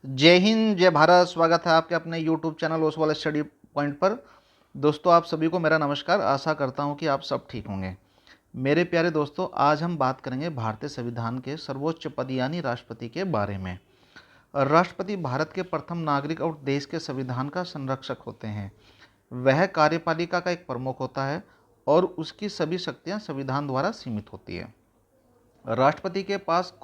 जय हिंद, जय भारत। स्वागत है आपके अपने YouTube channel Oswal study point पर। दोस्तों, आप सभी को मेरा नमस्कार। आशा करता हूं कि आप सब ठीक होंगे। मेरे प्यारे दोस्तों, आज हम बात करेंगे भारतीय संविधान के सर्वोच्च पद यानी राष्ट्रपति के बारे में। राष्ट्रपति भारत के प्रथम नागरिक और देश के संविधान का संरक्षक होते हैं। वह कार्यपालिका का एक प्रमुख होता है और उसकी सभी शक्तियाँ संविधान द्वारा सीमित होती है। राष्ट्रपति के पास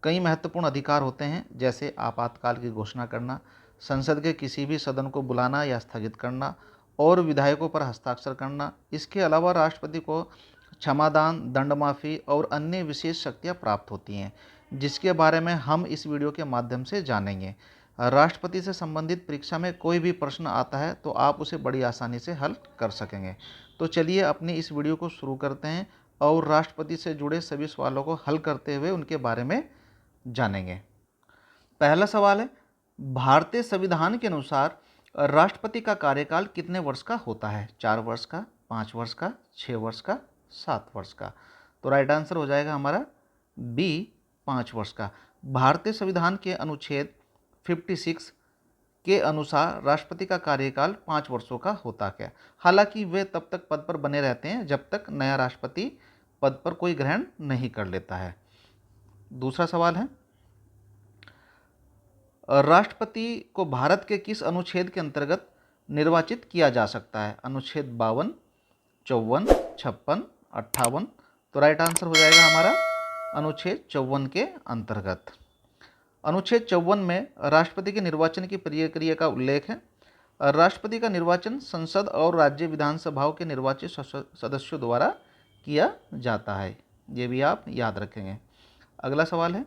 कई महत्वपूर्ण अधिकार होते हैं, जैसे आपातकाल की घोषणा करना, संसद के किसी भी सदन को बुलाना या स्थगित करना और विधायकों पर हस्ताक्षर करना। इसके अलावा राष्ट्रपति को क्षमादान, दंड माफ़ी और अन्य विशेष शक्तियाँ प्राप्त होती हैं, जिसके बारे में हम इस वीडियो के माध्यम से जानेंगे। राष्ट्रपति से संबंधित परीक्षा में कोई भी प्रश्न आता है तो आप उसे बड़ी आसानी से हल कर सकेंगे। तो चलिए अपनी इस वीडियो को शुरू करते हैं और राष्ट्रपति से जुड़े सभी सवालों को हल करते हुए उनके बारे में जानेंगे। पहला सवाल है, भारतीय संविधान के अनुसार राष्ट्रपति का कार्यकाल कितने वर्ष का होता है? 4 वर्ष का, 5 वर्ष का, 6 वर्ष का, 7 वर्ष का? तो राइट आंसर हो जाएगा हमारा बी, 5 वर्ष का। भारतीय संविधान के अनुच्छेद 56 के अनुसार राष्ट्रपति का कार्यकाल 5 वर्षों का होता है। हालांकि वे तब तक पद पर बने रहते हैं जब तक नया राष्ट्रपति पद पर कोई ग्रहण नहीं कर लेता है। दूसरा सवाल है, राष्ट्रपति को भारत के किस अनुच्छेद के अंतर्गत निर्वाचित किया जा सकता है? अनुच्छेद 52, 54, 56, 58? तो राइट आंसर हो जाएगा हमारा अनुच्छेद 54 के अंतर्गत। अनुच्छेद 54 में राष्ट्रपति के निर्वाचन की प्रक्रिया का उल्लेख है। राष्ट्रपति का निर्वाचन संसद और राज्य विधानसभाओं के निर्वाचित सदस्यों द्वारा किया जाता है। ये भी आप याद रखेंगे। अगला सवाल है,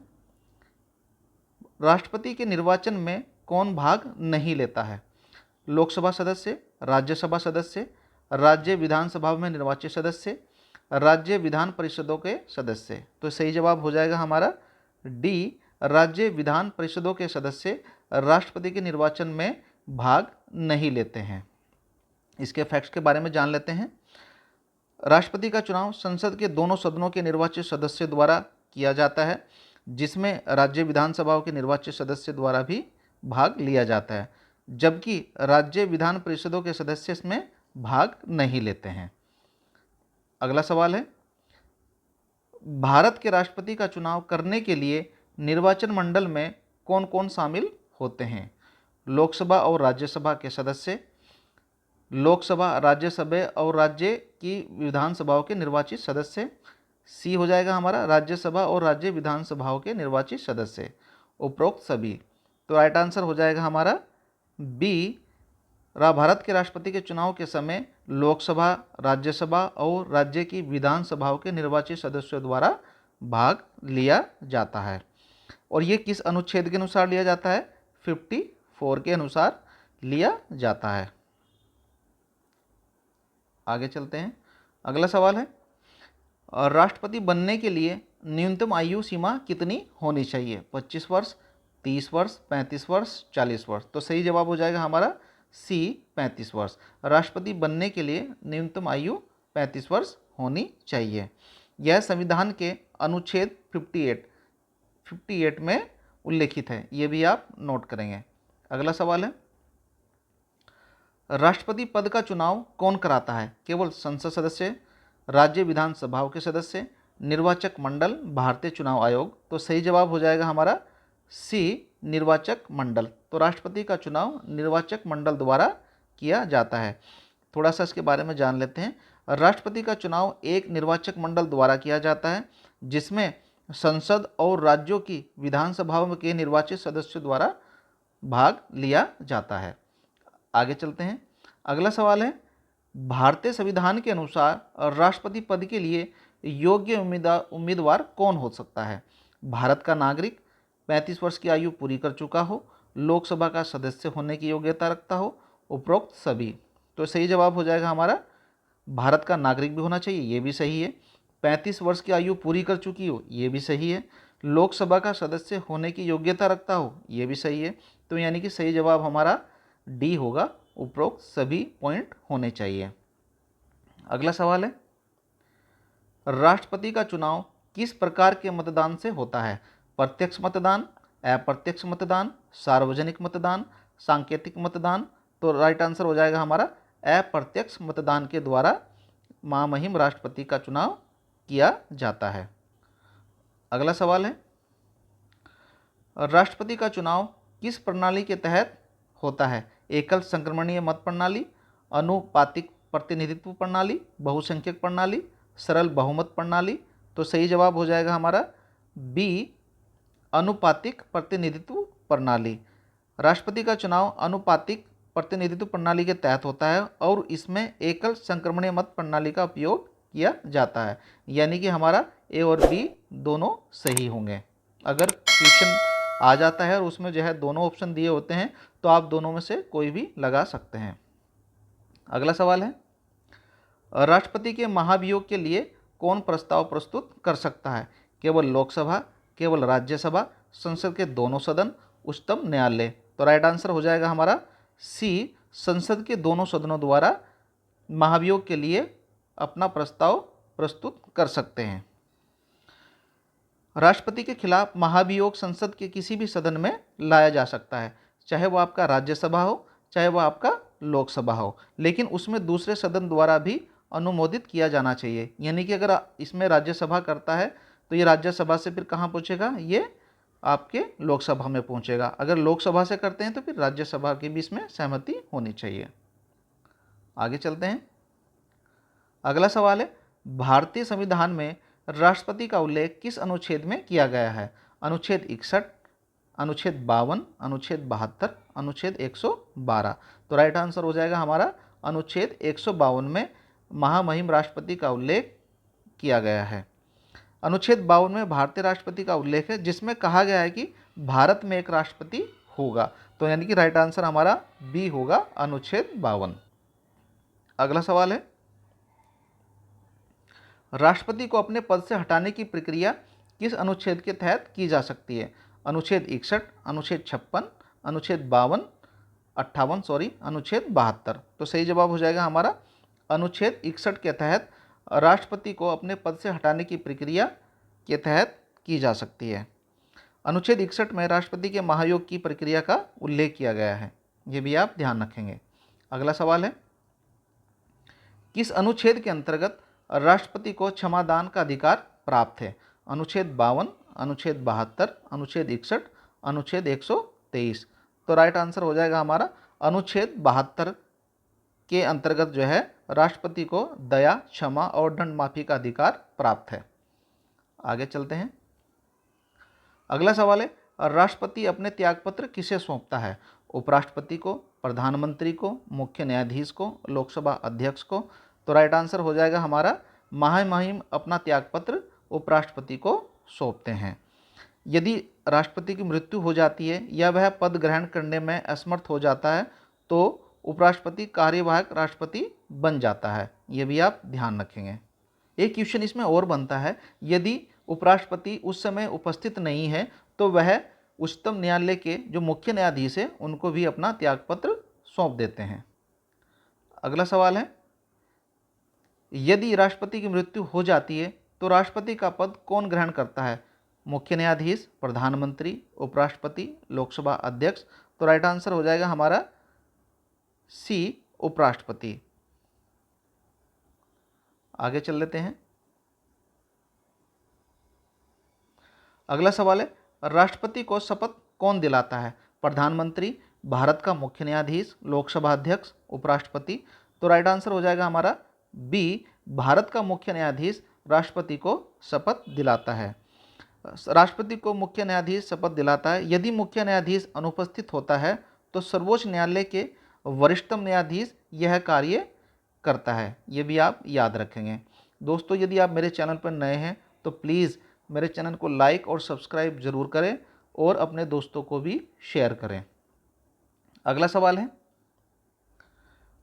राष्ट्रपति के निर्वाचन में कौन भाग नहीं लेता है? लोकसभा सदस्य, राज्यसभा सदस्य, राज्य विधानसभा में निर्वाचित सदस्य, राज्य विधान परिषदों के सदस्य? तो सही जवाब हो जाएगा हमारा डी, राज्य विधान परिषदों के सदस्य राष्ट्रपति के निर्वाचन में भाग नहीं लेते हैं। इसके फैक्ट्स के बारे में जान लेते हैं। राष्ट्रपति का चुनाव संसद के दोनों सदनों के निर्वाचित सदस्य द्वारा किया जाता है, जिसमें राज्य विधानसभाओं के निर्वाचित सदस्य द्वारा भी भाग लिया जाता है, जबकि राज्य विधान परिषदों के सदस्य इसमें भाग नहीं लेते हैं। अगला सवाल है, भारत के राष्ट्रपति का चुनाव करने के लिए निर्वाचन मंडल में कौन कौन शामिल होते हैं? लोकसभा और राज्यसभा के सदस्य, लोकसभा, राज्यसभा और राज्य की विधानसभाओं के निर्वाचित सदस्य। सी हो जाएगा हमारा राज्यसभा और राज्य विधानसभाओं के निर्वाचित सदस्य, उपरोक्त सभी। तो राइट आंसर हो जाएगा हमारा बी, भारत के राष्ट्रपति के चुनाव के समय लोकसभा, राज्यसभा और राज्य की विधानसभाओं के निर्वाचित सदस्यों द्वारा भाग लिया जाता है। और ये किस अनुच्छेद के अनुसार लिया जाता है? 54 के अनुसार लिया जाता है। आगे चलते हैं। अगला सवाल है, राष्ट्रपति बनने के लिए न्यूनतम आयु सीमा कितनी होनी चाहिए? 25 वर्ष, 30 वर्ष, 35 वर्ष, 40 वर्ष? तो सही जवाब हो जाएगा हमारा सी, 35 वर्ष। राष्ट्रपति बनने के लिए न्यूनतम आयु 35 वर्ष होनी चाहिए। यह संविधान के अनुच्छेद 58 में उल्लेखित है। ये भी आप नोट करेंगे। अगला सवाल है, राष्ट्रपति पद का चुनाव कौन कराता है? केवल संसद सदस्य, राज्य विधानसभाओं के सदस्य, निर्वाचक मंडल, भारतीय चुनाव आयोग? तो सही जवाब हो जाएगा हमारा सी, निर्वाचक मंडल। तो राष्ट्रपति का चुनाव निर्वाचक मंडल द्वारा किया जाता है। थोड़ा सा इसके बारे में जान लेते हैं। राष्ट्रपति का चुनाव एक निर्वाचक मंडल द्वारा किया जाता है, जिसमें संसद और राज्यों की विधानसभाओं के निर्वाचित सदस्यों द्वारा भाग लिया जाता है। आगे चलते हैं। अगला सवाल है, भारतीय संविधान के अनुसार राष्ट्रपति पद के लिए योग्य उम्मीदवार कौन हो सकता है? भारत का नागरिक, 35 वर्ष की आयु पूरी कर चुका हो, लोकसभा का सदस्य होने की योग्यता रखता हो, उपरोक्त सभी? तो सही जवाब हो जाएगा हमारा भारत का नागरिक भी होना चाहिए, ये भी सही है। 35 वर्ष की आयु पूरी कर चुकी हो, ये भी सही है। लोकसभा का सदस्य होने की योग्यता रखता हो, ये भी सही है। तो यानी कि सही जवाब हमारा डी होगा, उपरोक्त सभी पॉइंट होने चाहिए। अगला सवाल है, राष्ट्रपति का चुनाव किस प्रकार के मतदान से होता है? प्रत्यक्ष मतदान, अप्रत्यक्ष मतदान, सार्वजनिक मतदान, सांकेतिक मतदान। तो राइट आंसर हो जाएगा हमारा अप्रत्यक्ष मतदान के द्वारा महामहिम राष्ट्रपति का चुनाव किया जाता है। अगला सवाल है, राष्ट्रपति का चुनाव किस प्रणाली के तहत होता है? एकल संक्रमणीय मत प्रणाली, अनुपातिक प्रतिनिधित्व प्रणाली, बहुसंख्यक प्रणाली, सरल बहुमत प्रणाली। तो सही जवाब हो जाएगा हमारा बी, अनुपातिक प्रतिनिधित्व प्रणाली। राष्ट्रपति का चुनाव अनुपातिक प्रतिनिधित्व प्रणाली के तहत होता है और इसमें एकल संक्रमणीय मत प्रणाली का उपयोग किया जाता है। यानी कि हमारा ए और बी दोनों सही होंगे। अगर क्वेश्चन आ जाता है और उसमें जो है दोनों ऑप्शन दिए होते हैं तो आप दोनों में से कोई भी लगा सकते हैं। अगला सवाल है, राष्ट्रपति के महाभियोग के लिए कौन प्रस्ताव प्रस्तुत कर सकता है? केवल लोकसभा, केवल राज्यसभा, संसद के दोनों सदन, उच्चतम न्यायालय। तो राइट आंसर हो जाएगा हमारा सी, संसद के दोनों सदनों द्वारा महाभियोग के लिए अपना प्रस्ताव प्रस्तुत कर सकते हैं। राष्ट्रपति के खिलाफ महाभियोग संसद के किसी भी सदन में लाया जा सकता है, चाहे वो आपका राज्यसभा हो, चाहे वो आपका लोकसभा हो, लेकिन उसमें दूसरे सदन द्वारा भी अनुमोदित किया जाना चाहिए। यानी कि अगर इसमें राज्यसभा करता है तो ये राज्यसभा से फिर कहाँ पहुँचेगा? ये आपके लोकसभा में पहुँचेगा। अगर लोकसभा से करते हैं तो फिर राज्यसभा की भी इसमें सहमति होनी चाहिए। आगे चलते हैं। अगला सवाल है, भारतीय संविधान में राष्ट्रपति का उल्लेख किस अनुच्छेद में किया गया है? अनुच्छेद 61, अनुच्छेद 52, अनुच्छेद 72, अनुच्छेद 112। तो राइट आंसर हो जाएगा हमारा अनुच्छेद 152 में महामहिम राष्ट्रपति का उल्लेख किया गया है। अनुच्छेद 52 में भारतीय राष्ट्रपति का उल्लेख है, जिसमें कहा गया है कि भारत में एक राष्ट्रपति होगा। तो यानी कि राइट आंसर हमारा बी होगा, अनुच्छेद 52। अगला सवाल है, राष्ट्रपति को अपने पद से हटाने की प्रक्रिया किस अनुच्छेद के तहत की जा सकती है? अनुच्छेद 61, अनुच्छेद 56, अनुच्छेद 58 अनुच्छेद 72। तो सही जवाब हो जाएगा हमारा अनुच्छेद 61 के तहत राष्ट्रपति को अपने पद से हटाने की प्रक्रिया के तहत की जा सकती है। अनुच्छेद 61 में राष्ट्रपति के महाभियोग की प्रक्रिया का उल्लेख किया गया है, ये भी आप ध्यान रखेंगे। अगला सवाल है, किस अनुच्छेद के अंतर्गत राष्ट्रपति को क्षमादान का अधिकार प्राप्त है? अनुच्छेद 52, अनुच्छेद 72, अनुच्छेद 61, अनुच्छेद 123। तो राइट आंसर हो जाएगा हमारा अनुच्छेद 72 के अंतर्गत जो है राष्ट्रपति को दया, क्षमा और दंड माफी का अधिकार प्राप्त है। आगे चलते हैं। अगला सवाल है, राष्ट्रपति अपने त्यागपत्र किसे सौंपता है? उपराष्ट्रपति को, प्रधानमंत्री को, मुख्य न्यायाधीश को, लोकसभा अध्यक्ष को। तो राइट आंसर हो जाएगा हमारा महामहिम अपना त्यागपत्र उपराष्ट्रपति को सौंपते हैं। यदि राष्ट्रपति की मृत्यु हो जाती है या वह पद ग्रहण करने में असमर्थ हो जाता है तो उपराष्ट्रपति कार्यवाहक राष्ट्रपति बन जाता है, ये भी आप ध्यान रखेंगे। एक क्वेश्चन इसमें और बनता है, यदि उपराष्ट्रपति उस समय उपस्थित नहीं है तो वह उच्चतम न्यायालय के जो मुख्य न्यायाधीश है उनको भी अपना त्यागपत्र सौंप देते हैं। अगला सवाल है, यदि राष्ट्रपति की मृत्यु हो जाती है तो राष्ट्रपति का पद कौन ग्रहण करता है? मुख्य न्यायाधीश, प्रधानमंत्री, उपराष्ट्रपति, लोकसभा अध्यक्ष। तो राइट आंसर हो जाएगा हमारा सी, उपराष्ट्रपति। आगे चल लेते हैं। अगला सवाल है, राष्ट्रपति को शपथ कौन दिलाता है? प्रधानमंत्री, भारत का मुख्य न्यायाधीश, लोकसभा अध्यक्ष, उपराष्ट्रपति। तो राइट आंसर हो जाएगा हमारा बी, भारत का मुख्य न्यायाधीश राष्ट्रपति को शपथ दिलाता है। राष्ट्रपति को मुख्य न्यायाधीश शपथ दिलाता है। यदि मुख्य न्यायाधीश अनुपस्थित होता है तो सर्वोच्च न्यायालय के वरिष्ठतम न्यायाधीश यह कार्य करता है, ये भी आप याद रखेंगे। दोस्तों, यदि आप मेरे चैनल पर नए हैं तो प्लीज़ मेरे चैनल को लाइक और सब्सक्राइब जरूर करें और अपने दोस्तों को भी शेयर करें। अगला सवाल है,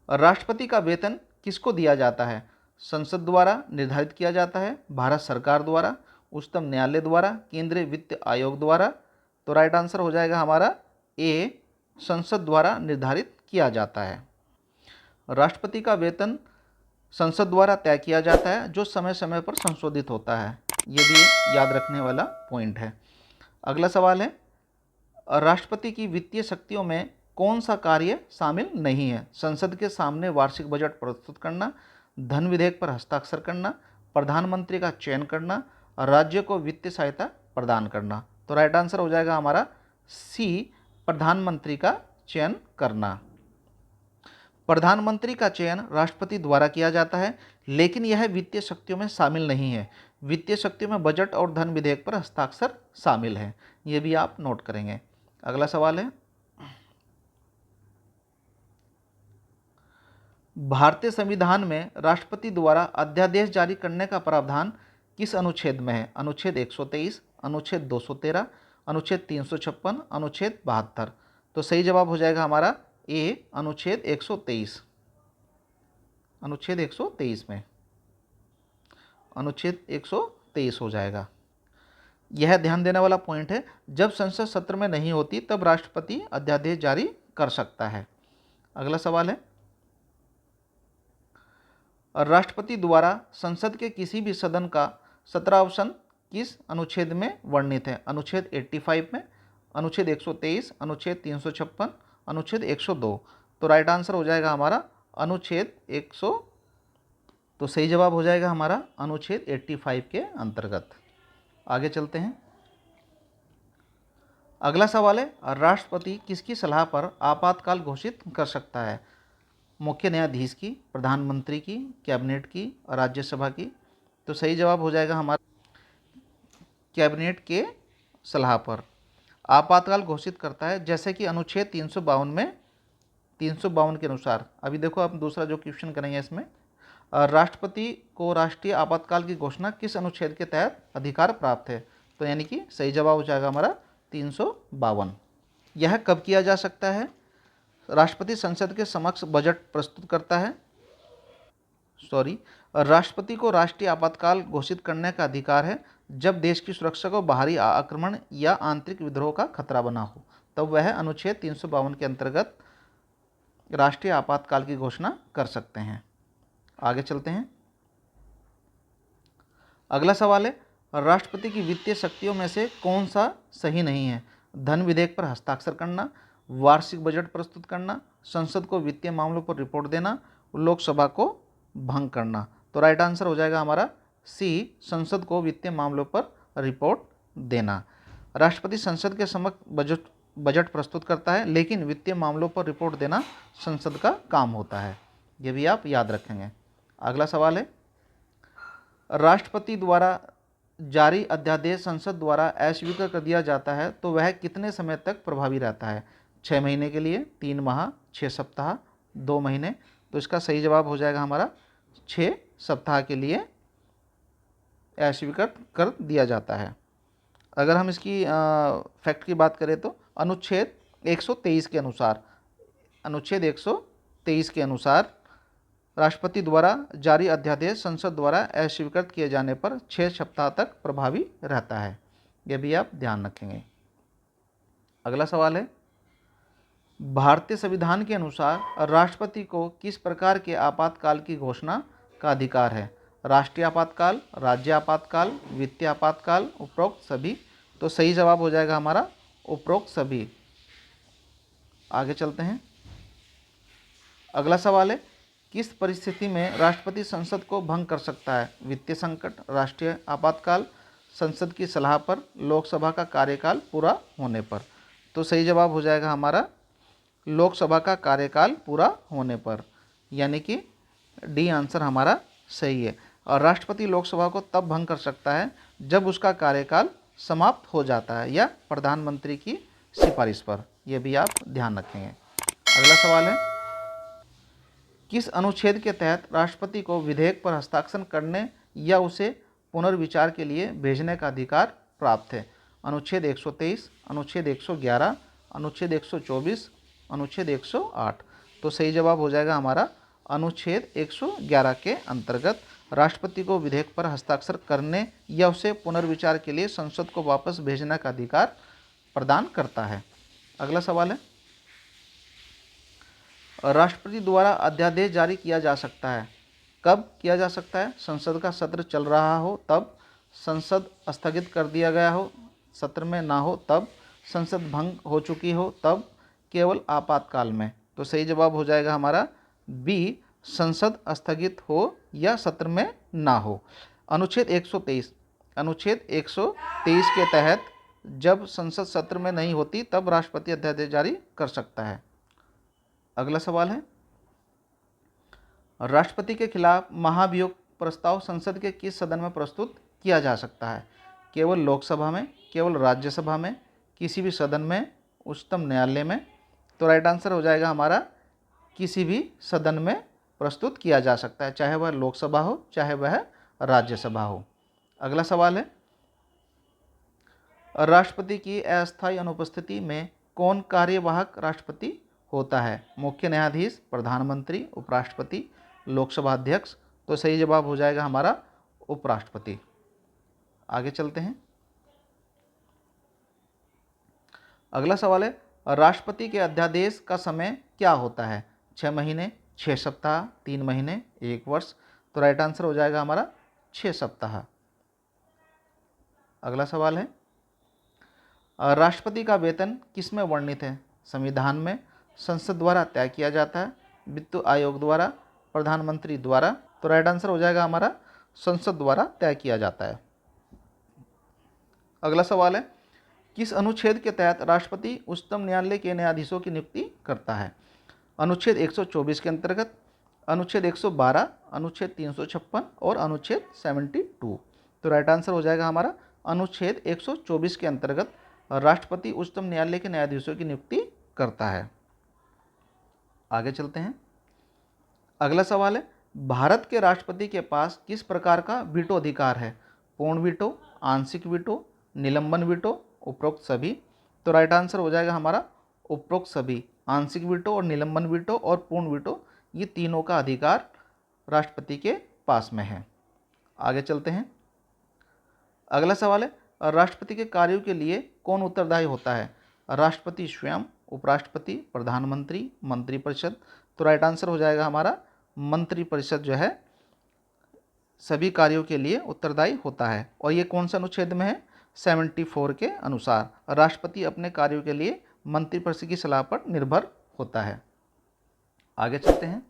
राष्ट्रपति का वेतन किसको दिया जाता है? संसद द्वारा निर्धारित किया जाता है, भारत सरकार द्वारा, उच्चतम न्यायालय द्वारा, केंद्रीय वित्त आयोग द्वारा। तो राइट आंसर हो जाएगा हमारा ए, संसद द्वारा निर्धारित किया जाता है। राष्ट्रपति का वेतन संसद द्वारा तय किया जाता है, जो समय समय पर संशोधित होता है। ये भी याद रखने वाला पॉइंट है। अगला सवाल है, राष्ट्रपति की वित्तीय शक्तियों में कौन सा कार्य शामिल नहीं है? संसद के सामने वार्षिक बजट प्रस्तुत करना, धन विधेयक पर हस्ताक्षर करना, प्रधानमंत्री का चयन करना, राज्य को वित्तीय सहायता प्रदान करना। तो राइट आंसर हो जाएगा हमारा सी, प्रधानमंत्री का चयन करना। प्रधानमंत्री का चयन राष्ट्रपति द्वारा किया जाता है, लेकिन यह वित्तीय शक्तियों में शामिल नहीं है। वित्तीय शक्तियों में बजट और धन विधेयक पर हस्ताक्षर शामिल है, ये भी आप नोट करेंगे। अगला सवाल है, भारतीय संविधान में राष्ट्रपति द्वारा अध्यादेश जारी करने का प्रावधान किस अनुच्छेद में है? अनुच्छेद 123, अनुच्छेद 213, अनुच्छेद 356, अनुच्छेद 72। तो सही जवाब हो जाएगा हमारा ए, अनुच्छेद 123। अनुच्छेद 123 में, अनुच्छेद 123 हो जाएगा। यह ध्यान देने वाला पॉइंट है, जब संसद सत्र में नहीं होती तब राष्ट्रपति अध्यादेश जारी कर सकता है। अगला सवाल है, राष्ट्रपति द्वारा संसद के किसी भी सदन का सत्रावसान किस अनुच्छेद में वर्णित है? अनुच्छेद 85 में, अनुच्छेद 123, अनुच्छेद 356, अनुच्छेद 102। तो राइट आंसर हो जाएगा हमारा अनुच्छेद 100। तो सही जवाब हो जाएगा हमारा अनुच्छेद 85 के अंतर्गत। आगे चलते हैं। अगला सवाल है, राष्ट्रपति किसकी सलाह पर आपातकाल घोषित कर सकता है? मुख्य न्यायाधीश की, प्रधानमंत्री की, कैबिनेट की, राज्यसभा की। तो सही जवाब हो जाएगा हमारा कैबिनेट के सलाह पर आपातकाल घोषित करता है, जैसे कि अनुच्छेद 352 में, 352 के अनुसार। अभी देखो आप दूसरा जो क्वेश्चन करेंगे इसमें, राष्ट्रपति को राष्ट्रीय आपातकाल की घोषणा किस अनुच्छेद के तहत अधिकार प्राप्त है? तो यानी कि सही जवाब हो जाएगा हमारा 352। यह कब किया जा सकता है? राष्ट्रपति संसद के समक्ष बजट प्रस्तुत करता है, राष्ट्रपति को राष्ट्रीय आपातकाल घोषित करने का अधिकार है जब देश की सुरक्षा को बाहरी आक्रमण या आंतरिक विद्रोह का खतरा बना हो, तब वह अनुच्छेद 352 के अंतर्गत राष्ट्रीय आपातकाल की घोषणा कर सकते हैं। आगे चलते हैं। अगला सवाल है, राष्ट्रपति की वित्तीय शक्तियों में से कौन सा सही नहीं है? धन विधेयक पर हस्ताक्षर करना, वार्षिक बजट प्रस्तुत करना, संसद को वित्तीय मामलों पर रिपोर्ट देना, लोकसभा को भंग करना। तो राइट आंसर हो जाएगा हमारा सी, संसद को वित्तीय मामलों पर रिपोर्ट देना। राष्ट्रपति संसद के समक्ष बजट प्रस्तुत करता है, लेकिन वित्तीय मामलों पर रिपोर्ट देना संसद का काम होता है, ये भी आप याद रखेंगे। अगला सवाल है, राष्ट्रपति द्वारा जारी अध्यादेश संसद द्वारा अस्वीकार कर दिया जाता है तो वह कितने समय तक प्रभावी रहता है? 6 महीने के लिए, 3 माह, 6 सप्ताह, 2 महीने। तो इसका सही जवाब हो जाएगा हमारा 6 सप्ताह के लिए अस्वीकार कर दिया जाता है। अगर हम इसकी फैक्ट की बात करें तो अनुच्छेद 123 के अनुसार, अनुच्छेद 123 के अनुसार राष्ट्रपति द्वारा जारी अध्यादेश संसद द्वारा अस्वीकृत किए जाने पर 6 सप्ताह तक प्रभावी रहता है, यह भी आप ध्यान रखेंगे। अगला सवाल है, भारतीय संविधान के अनुसार राष्ट्रपति को किस प्रकार के आपातकाल की घोषणा का अधिकार है? राष्ट्रीय आपातकाल, राज्य आपातकाल, वित्तीय आपातकाल, उपरोक्त सभी। तो सही जवाब हो जाएगा हमारा उपरोक्त सभी। आगे चलते हैं। अगला सवाल है, किस परिस्थिति में राष्ट्रपति संसद को भंग कर सकता है? वित्तीय संकट, राष्ट्रीय आपातकाल, संसद की सलाह पर, लोकसभा का कार्यकाल पूरा होने पर। तो सही जवाब हो जाएगा हमारा लोकसभा का कार्यकाल पूरा होने पर, यानी कि डी आंसर हमारा सही है। और राष्ट्रपति लोकसभा को तब भंग कर सकता है जब उसका कार्यकाल समाप्त हो जाता है या प्रधानमंत्री की सिफारिश पर, यह भी आप ध्यान रखेंगे। अगला सवाल है, किस अनुच्छेद के तहत राष्ट्रपति को विधेयक पर हस्ताक्षर करने या उसे पुनर्विचार के लिए भेजने का अधिकार प्राप्त है? अनुच्छेद 123, अनुच्छेद 111, अनुच्छेद 124, अनुच्छेद 108। तो सही जवाब हो जाएगा हमारा अनुच्छेद 111 के अंतर्गत राष्ट्रपति को विधेयक पर हस्ताक्षर करने या उसे पुनर्विचार के लिए संसद को वापस भेजने का अधिकार प्रदान करता है। अगला सवाल है, राष्ट्रपति द्वारा अध्यादेश जारी किया जा सकता है, कब किया जा सकता है? संसद का सत्र चल रहा हो तब, संसद स्थगित कर दिया गया हो, सत्र में ना हो तब, संसद भंग हो चुकी हो तब, केवल आपातकाल में। तो सही जवाब हो जाएगा हमारा बी, संसद स्थगित हो या सत्र में ना हो। अनुच्छेद 123, अनुच्छेद 123 के तहत जब संसद सत्र में नहीं होती तब राष्ट्रपति अध्यादेश जारी कर सकता है। अगला सवाल है, राष्ट्रपति के खिलाफ महाभियोग प्रस्ताव संसद के किस सदन में प्रस्तुत किया जा सकता है? केवल लोकसभा में, केवल राज्यसभा में, किसी भी सदन में, उच्चतम न्यायालय में। तो राइट आंसर हो जाएगा हमारा किसी भी सदन में प्रस्तुत किया जा सकता है, चाहे वह लोकसभा हो चाहे वह राज्यसभा हो। अगला सवाल है, राष्ट्रपति की अस्थायी अनुपस्थिति में कौन कार्यवाहक राष्ट्रपति होता है? मुख्य न्यायाधीश, प्रधानमंत्री, उपराष्ट्रपति, लोकसभा अध्यक्ष। तो सही जवाब हो जाएगा हमारा उपराष्ट्रपति। आगे चलते हैं। अगला सवाल है, राष्ट्रपति के अध्यादेश का समय क्या होता है? 6 महीने, 6 सप्ताह, 3 महीने, 1 वर्ष। तो राइट आंसर हो जाएगा हमारा 6 सप्ताह। अगला सवाल है, राष्ट्रपति का वेतन किस में वर्णित है? संविधान में, संसद द्वारा तय किया जाता है, वित्त आयोग द्वारा, प्रधानमंत्री द्वारा। तो राइट आंसर हो जाएगा हमारा संसद द्वारा तय किया जाता है। अगला सवाल है, किस अनुच्छेद के तहत राष्ट्रपति उच्चतम न्यायालय के न्यायाधीशों की नियुक्ति करता है? अनुच्छेद 124 के अंतर्गत, अनुच्छेद 112, अनुच्छेद 356 और अनुच्छेद 72। तो राइट आंसर हो जाएगा हमारा अनुच्छेद 124 के अंतर्गत राष्ट्रपति उच्चतम न्यायालय के न्यायाधीशों की नियुक्ति करता है। आगे चलते हैं। अगला सवाल है, भारत के राष्ट्रपति के पास किस प्रकार का वीटो अधिकार है? पूर्ण वीटो, आंशिक वीटो, निलंबन वीटो, उपरोक्त सभी। तो राइट आंसर हो जाएगा हमारा उपरोक्त सभी। आंशिक वीटो और निलंबन वीटो और पूर्ण वीटो, ये तीनों का अधिकार राष्ट्रपति के पास में है। आगे चलते हैं। अगला सवाल है, राष्ट्रपति के कार्यों के लिए कौन उत्तरदायी होता है? राष्ट्रपति स्वयं, उपराष्ट्रपति, प्रधानमंत्री, मंत्रिपरिषद। तो राइट आंसर हो जाएगा हमारा मंत्रिपरिषद जो है सभी कार्यों के लिए उत्तरदायी होता है। और ये कौन सा अनुच्छेद में है? 74 के अनुसार राष्ट्रपति अपने कार्यों के लिए मंत्रिपरिषद की सलाह पर निर्भर होता है। आगे चलते हैं।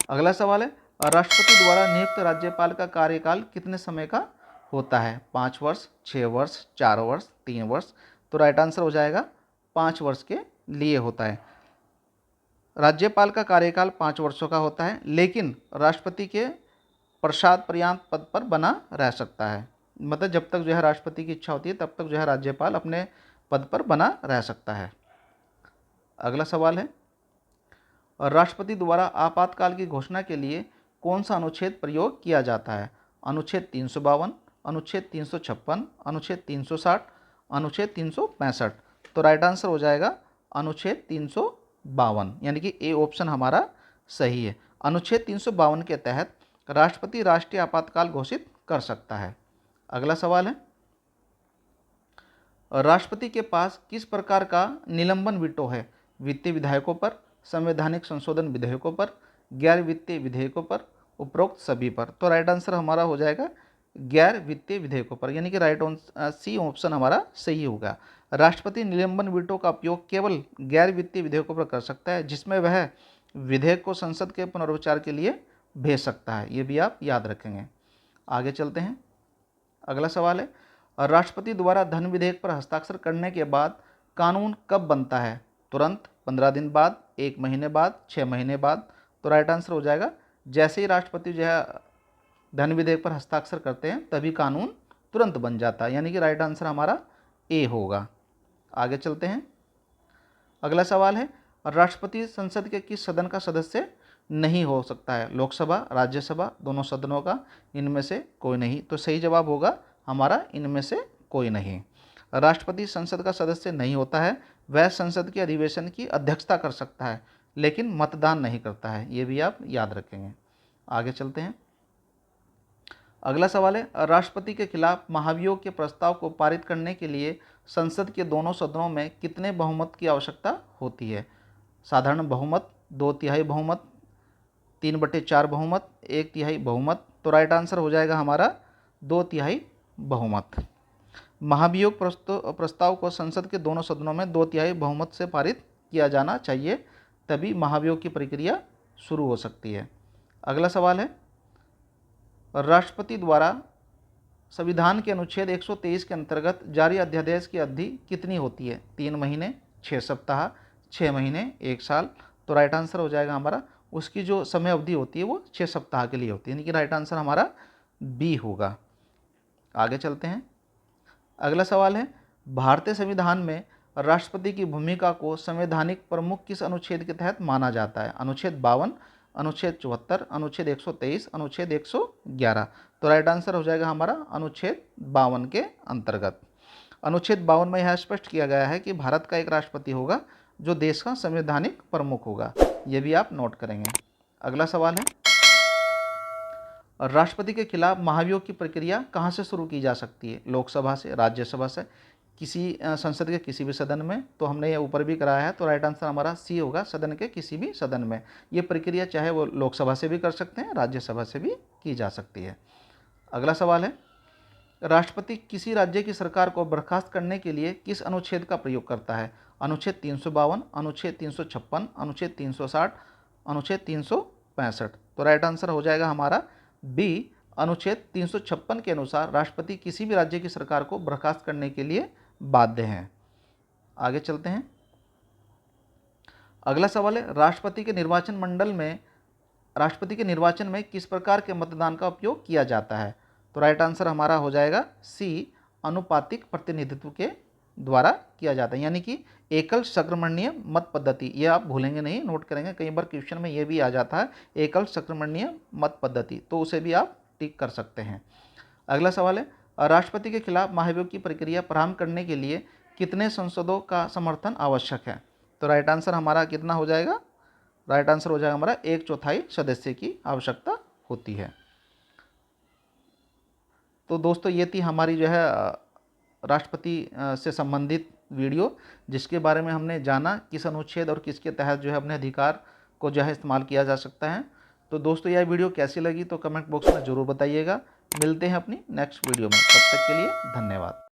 अगला सवाल है, राष्ट्रपति द्वारा नियुक्त राज्यपाल का कार्यकाल कितने समय का होता है? 5 वर्ष, 6 वर्ष, 4 वर्ष, 3 वर्ष। तो राइट आंसर हो जाएगा 5 वर्ष के लिए होता है। राज्यपाल का कार्यकाल 5 वर्षों का होता है, लेकिन राष्ट्रपति के प्रसाद पर्यंत पद पर बना रह सकता है। मतलब जब तक जो है राष्ट्रपति की इच्छा होती है तब तक जो है राज्यपाल अपने पद पर बना रह सकता है। अगला सवाल है, राष्ट्रपति द्वारा आपातकाल की घोषणा के लिए कौन सा अनुच्छेद प्रयोग किया जाता है? अनुच्छेद 352, अनुच्छेद 356, अनुच्छेद 360, अनुच्छेद 365। तो राइट आंसर हो जाएगा अनुच्छेद 352, यानी कि ए ऑप्शन हमारा सही है। अनुच्छेद 352 के तहत राष्ट्रपति राष्ट्रीय आपातकाल घोषित कर सकता है। अगला सवाल है, राष्ट्रपति के पास किस प्रकार का निलंबन वीटो है? वित्तीय विधेयकों पर, संवैधानिक संशोधन विधेयकों पर, गैर वित्तीय विधेयकों पर, उपरोक्त सभी पर। तो राइट आंसर हमारा हो जाएगा गैर वित्तीय विधेयकों पर, यानी कि राइट सी ऑप्शन हमारा सही होगा। राष्ट्रपति निलंबन वीटो का उपयोग केवल गैर वित्तीय विधेयकों पर कर सकता है, जिसमें वह विधेयक को संसद के पुनर्विचार के लिए भेज सकता है। ये भी आप याद रखेंगे। आगे चलते हैं। अगला सवाल है, राष्ट्रपति द्वारा धन विधेयक पर हस्ताक्षर करने के बाद कानून कब बनता है? तुरंत, 15 दिन बाद, 1 महीने बाद, 6 महीने बाद। तो राइट आंसर हो जाएगा जैसे ही राष्ट्रपति जो है धन विधेयक पर हस्ताक्षर करते हैं तभी कानून तुरंत बन जाता है, यानी कि राइट आंसर हमारा ए होगा। आगे चलते हैं। अगला सवाल है, राष्ट्रपति संसद के किस सदन का सदस्य नहीं हो सकता है? लोकसभा, राज्यसभा, दोनों सदनों का, इनमें से कोई नहीं। तो सही जवाब होगा हमारा इनमें से कोई नहीं। राष्ट्रपति संसद का सदस्य नहीं होता है, वह संसद के अधिवेशन की अध्यक्षता कर सकता है लेकिन मतदान नहीं करता है। ये भी आप याद रखेंगे। आगे चलते हैं। अगला सवाल है, राष्ट्रपति के खिलाफ महाभियोग के प्रस्ताव को पारित करने के लिए संसद के दोनों सदनों में कितने बहुमत की आवश्यकता होती है? साधारण बहुमत, 2/3 बहुमत, 3/4 बहुमत, 1/3 बहुमत। तो राइट आंसर हो जाएगा हमारा 2/3 बहुमत। महाभियोग प्रस्ताव को संसद के दोनों सदनों में 2/3 बहुमत से पारित किया जाना चाहिए, तभी महाभियोग की प्रक्रिया शुरू हो सकती है। अगला सवाल है, राष्ट्रपति द्वारा संविधान के अनुच्छेद 123 के अंतर्गत जारी अध्यादेश की अवधि कितनी होती है? 3 महीने, 6 सप्ताह, 6 महीने, 1 साल। तो राइट आंसर हो जाएगा हमारा, उसकी जो समय अवधि होती है वो 6 सप्ताह के लिए होती है, यानी कि राइट आंसर हमारा बी होगा। आगे चलते हैं। अगला सवाल है, भारतीय संविधान में राष्ट्रपति की भूमिका को संवैधानिक प्रमुख किस अनुच्छेद के तहत माना जाता है? अनुच्छेद 52, अनुच्छेद 74, अनुच्छेद 123, अनुच्छेद 111। तो राइट आंसर हो जाएगा हमारा अनुच्छेद 52 के अंतर्गत। अनुच्छेद 52 में यह स्पष्ट किया गया है कि भारत का एक राष्ट्रपति होगा जो देश का संवैधानिक प्रमुख होगा, ये भी आप नोट करेंगे। अगला सवाल है, राष्ट्रपति के खिलाफ महाभियोग की प्रक्रिया कहाँ से शुरू की जा सकती है? लोकसभा से, राज्यसभा से, किसी संसद के किसी भी सदन में? तो हमने ये ऊपर भी कराया है, तो राइट आंसर हमारा सी होगा, सदन के किसी भी सदन में। ये प्रक्रिया चाहे वो लोकसभा से भी कर सकते हैं, राज्यसभा से भी की जा सकती है। अगला सवाल है, राष्ट्रपति किसी राज्य की सरकार को बर्खास्त करने के लिए किस अनुच्छेद का प्रयोग करता है? अनुच्छेद 352, अनुच्छेद 356, अनुच्छेद 360, अनुच्छेद 365। तो राइट आंसर हो जाएगा हमारा बी, अनुच्छेद 356 के अनुसार राष्ट्रपति किसी भी राज्य की सरकार को बर्खास्त करने के लिए बाध्य हैं। आगे चलते हैं। अगला सवाल है, राष्ट्रपति के निर्वाचन में किस प्रकार के मतदान का उपयोग किया जाता है? तो राइट आंसर हमारा हो जाएगा सी, अनुपातिक प्रतिनिधित्व के द्वारा किया जाता है, यानी कि एकल संक्रमणीय मत पद्धति। ये आप भूलेंगे नहीं, नोट करेंगे, कई बार क्वेश्चन में ये भी आ जाता है, एकल संक्रमणीय मत पद्धति, तो उसे भी आप टिक कर सकते हैं। अगला सवाल है, राष्ट्रपति के खिलाफ महाभियोग की प्रक्रिया प्रारंभ करने के लिए कितने सांसदों का समर्थन आवश्यक है? तो राइट आंसर हमारा कितना हो जाएगा? राइट आंसर हो जाएगा हमारा 1/4 सदस्य की आवश्यकता होती है। तो दोस्तों ये थी हमारी जो है राष्ट्रपति से संबंधित वीडियो, जिसके बारे में हमने जाना किस अनुच्छेद और किसके तहत जो है अपने अधिकार को जो है इस्तेमाल किया जा सकता है। तो दोस्तों यह वीडियो कैसी लगी तो कमेंट बॉक्स में ज़रूर बताइएगा। मिलते हैं अपनी नेक्स्ट वीडियो में, तब तक के लिए धन्यवाद।